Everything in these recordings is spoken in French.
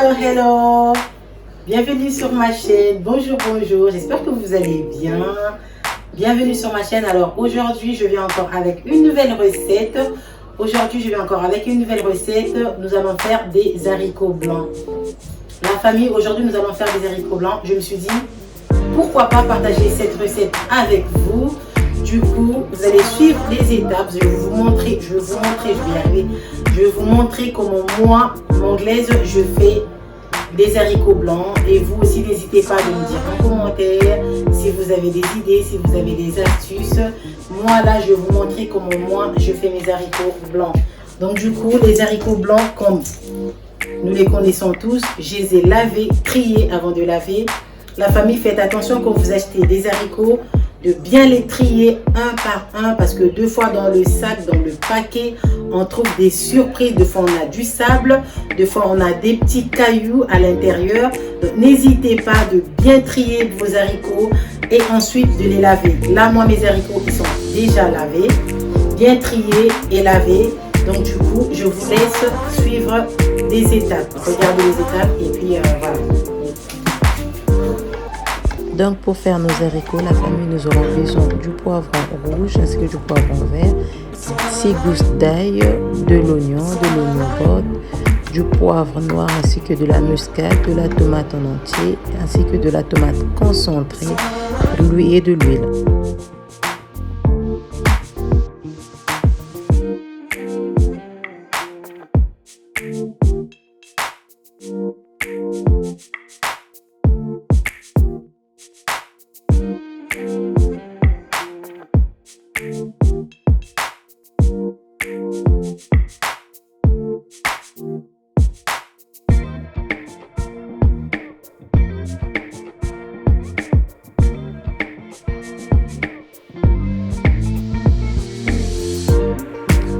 Hello, bienvenue sur ma chaîne. Bonjour, j'espère que vous allez bien. Bienvenue sur ma chaîne. Alors aujourd'hui, je viens encore avec une nouvelle recette. Nous allons faire des haricots blancs. La famille, aujourd'hui, nous allons faire des haricots blancs. Je me suis dit, pourquoi pas partager cette recette avec vous. Du coup, vous allez suivre les étapes. Je vais vous montrer, comment moi, l'anglaise, je fais des haricots blancs. Et vous aussi, n'hésitez pas à me dire en commentaire si vous avez des idées, si vous avez des astuces. Moi, là, je vais vous montrer comment moi, je fais mes haricots blancs. Donc, du coup, les haricots blancs, comme nous les connaissons tous, je les ai lavés, triés avant de laver. La famille, faites attention quand vous achetez des haricots, de bien les trier un par un, parce que deux fois dans le sac, dans le paquet, on trouve des surprises. Deux fois on a du sable, deux fois on a des petits cailloux à l'intérieur. Donc n'hésitez pas de bien trier vos haricots et ensuite de les laver. Là, moi, mes haricots, ils sont déjà lavés, bien triés et lavés. Donc du coup, je vous laisse suivre des étapes. Regardez les étapes et puis voilà. Donc pour faire nos haricots, la famille, nous aurons besoin du poivron rouge ainsi que du poivron vert, 6 gousses d'ail, de l'oignon bord, du poivre noir ainsi que de la muscade, de la tomate en entier ainsi que de la tomate concentrée, et de l'huile.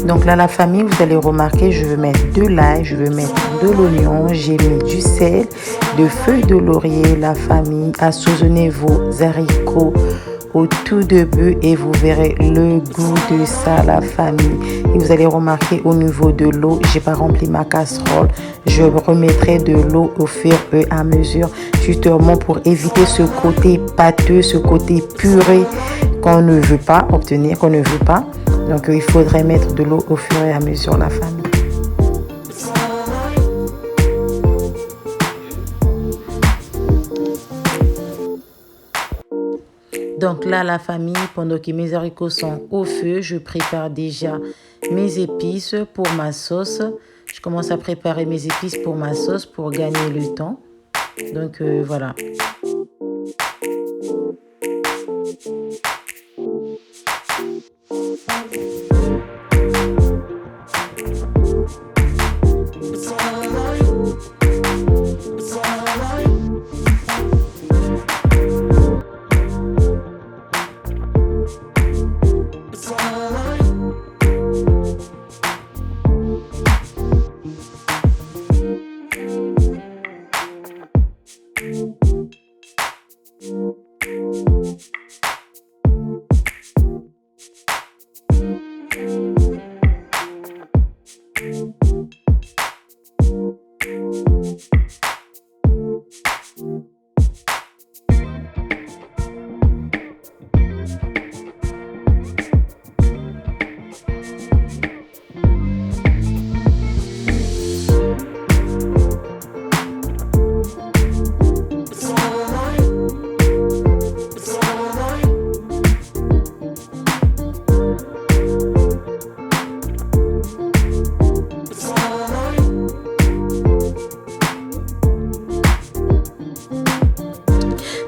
Donc là, la famille, vous allez remarquer, je vais mettre de l'ail, je vais mettre de l'oignon, j'ai mis du sel, de feuilles de laurier. La famille, assaisonnez vos haricots au tout début et vous verrez le goût de ça, la famille. Et vous allez remarquer au niveau de l'eau, j'ai pas rempli ma casserole. Je remettrai de l'eau au fur et à mesure, justement pour éviter ce côté pâteux, ce côté puré qu'on ne veut pas obtenir, qu'on ne veut pas. Donc il faudrait mettre de l'eau au fur et à mesure, la famille. Donc là, la famille, pendant que mes haricots sont au feu, je prépare déjà mes épices pour ma sauce. Je commence à préparer mes épices pour ma sauce pour gagner le temps. Donc voilà.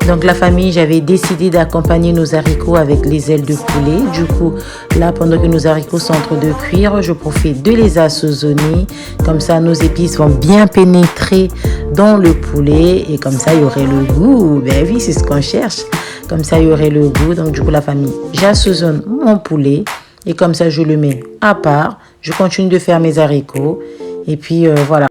Donc la famille, j'avais décidé d'accompagner nos haricots avec les ailes de poulet. Du coup, là, pendant que nos haricots sont en train de cuire, je profite de les assaisonner. Comme ça, nos épices vont bien pénétrer dans le poulet. Et comme ça, il y aurait le goût. Ben oui, c'est ce qu'on cherche. Comme ça, il y aurait le goût. Donc du coup, la famille, j'assaisonne mon poulet. Et comme ça, je le mets à part. Je continue de faire mes haricots. Et puis, voilà.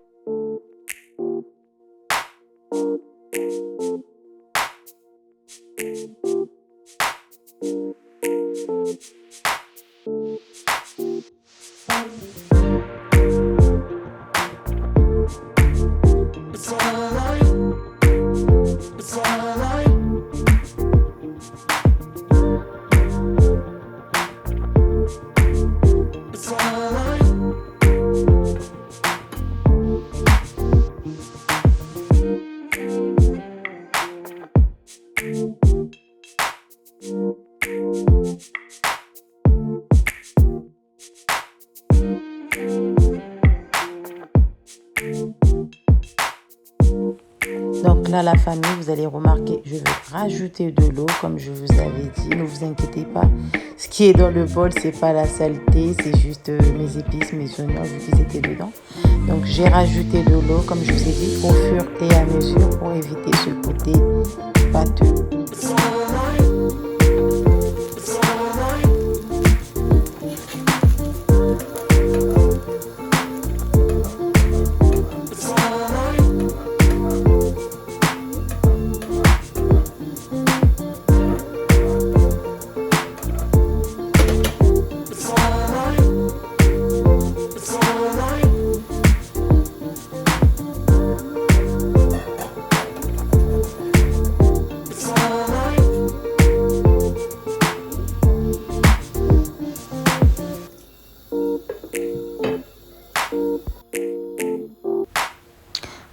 là, la famille, vous allez remarquer, je vais rajouter de l'eau, comme je vous avais dit. Ne vous inquiétez pas. Ce qui est dans le bol, c'est pas la saleté, c'est juste mes épices, mes oignons, vu qu'ils étaient dedans. Donc, j'ai rajouté de l'eau, comme je vous ai dit, au fur et à mesure pour éviter ce côté pâteux.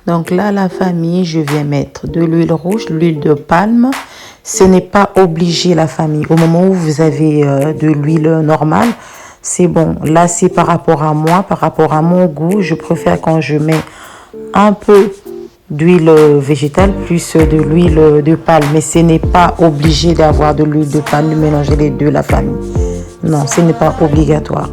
Donc là, la famille, je viens mettre de l'huile rouge, l'huile de palme. Ce n'est pas obligé, la famille. Au moment où vous avez de l'huile normale, c'est bon. Là, c'est par rapport à moi, par rapport à mon goût. Je préfère quand je mets un peu d'huile végétale plus de l'huile de palme. Mais ce n'est pas obligé d'avoir de l'huile de palme, de mélanger les deux, la famille. Non, ce n'est pas obligatoire.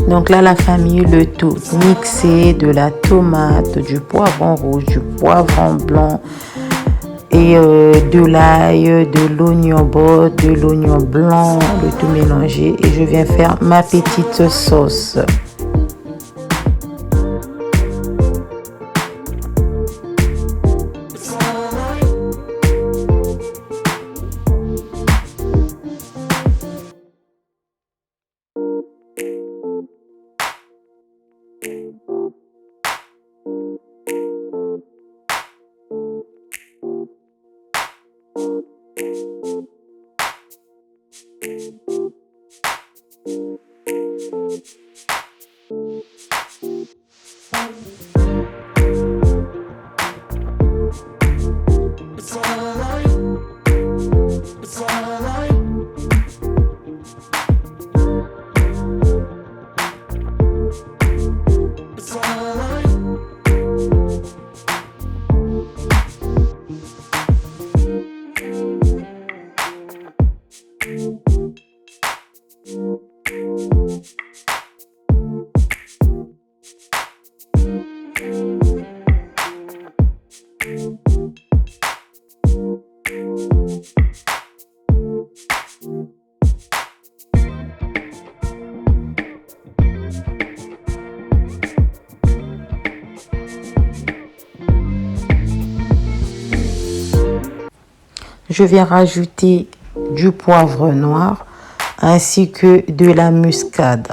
Donc là, la famille, le tout mixé, de la tomate, du poivron rouge, du poivron blanc et de l'ail, de l'oignon bord, de l'oignon blanc, le tout mélangé. Et je viens faire ma petite sauce. Je viens rajouter du poivre noir ainsi que de la muscade.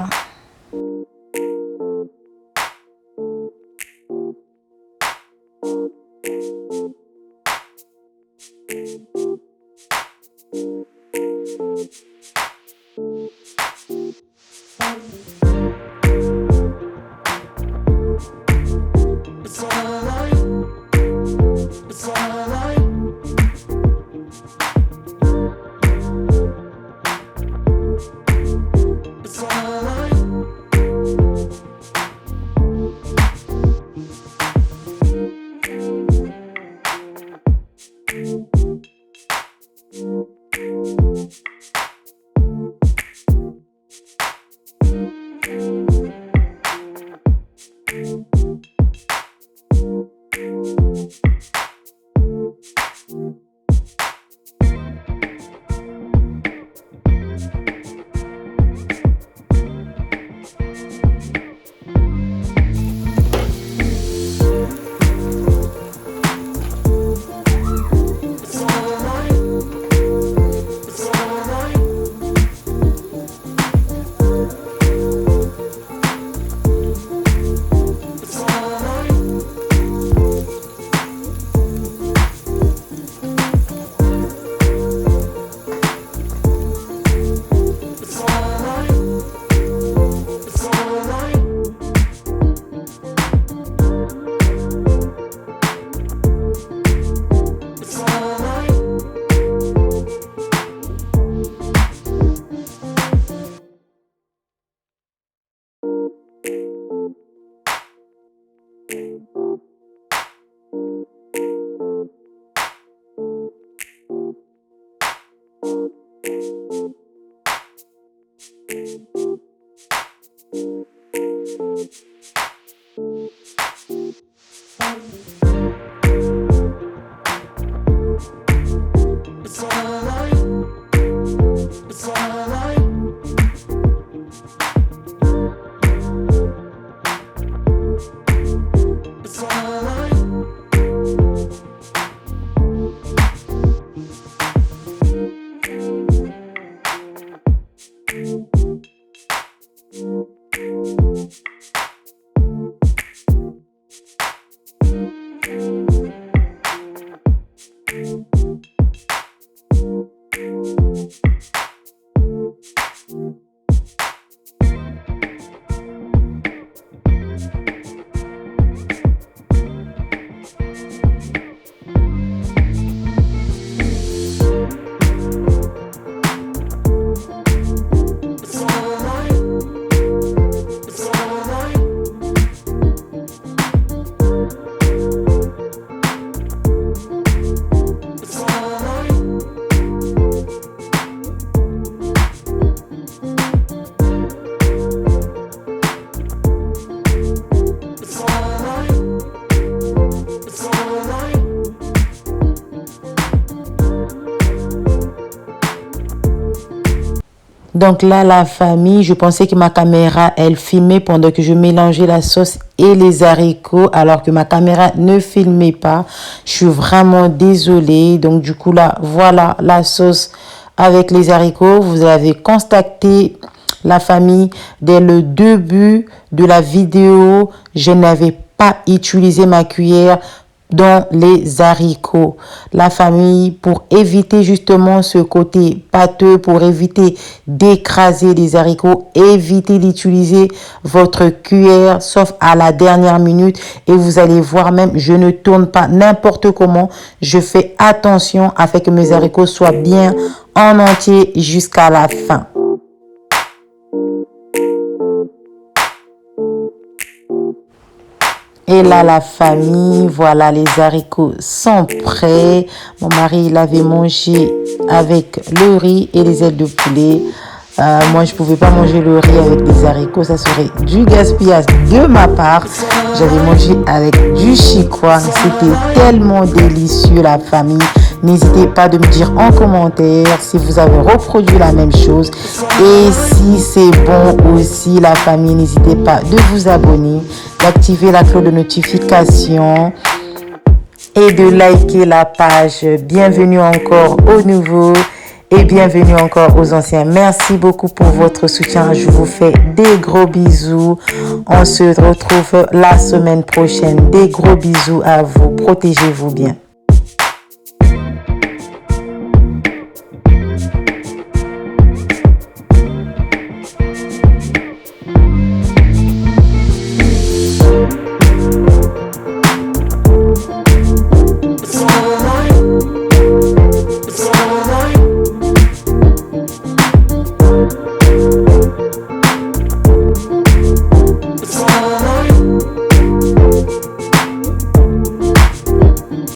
Donc là, la famille, je pensais que ma caméra, elle filmait pendant que je mélangeais la sauce et les haricots, alors que ma caméra ne filmait pas. Je suis vraiment désolée. Donc du coup là, voilà la sauce avec les haricots. Vous avez constaté, la famille, dès le début de la vidéo, je n'avais pas utilisé ma cuillère dans les haricots. La famille, pour éviter justement ce côté pâteux, pour éviter d'écraser les haricots, évitez d'utiliser votre cuillère sauf à la dernière minute, et vous allez voir, même je ne tourne pas n'importe comment, je fais attention afin que mes haricots soient bien en entier jusqu'à la fin. Et là, la famille, voilà, les haricots sont prêts. Mon mari, il avait mangé avec le riz et les ailes de poulet. Moi, je ne pouvais pas manger le riz avec des haricots. Ça serait du gaspillage de ma part. J'avais mangé avec du chicoire. C'était tellement délicieux, la famille. N'hésitez pas de me dire en commentaire si vous avez reproduit la même chose. Et si c'est bon aussi, la famille, n'hésitez pas de vous abonner, d'activer la cloche de notification et de liker la page. Bienvenue encore aux nouveaux et bienvenue encore aux anciens. Merci beaucoup pour votre soutien. Je vous fais des gros bisous. On se retrouve la semaine prochaine. Des gros bisous à vous. Protégez-vous bien.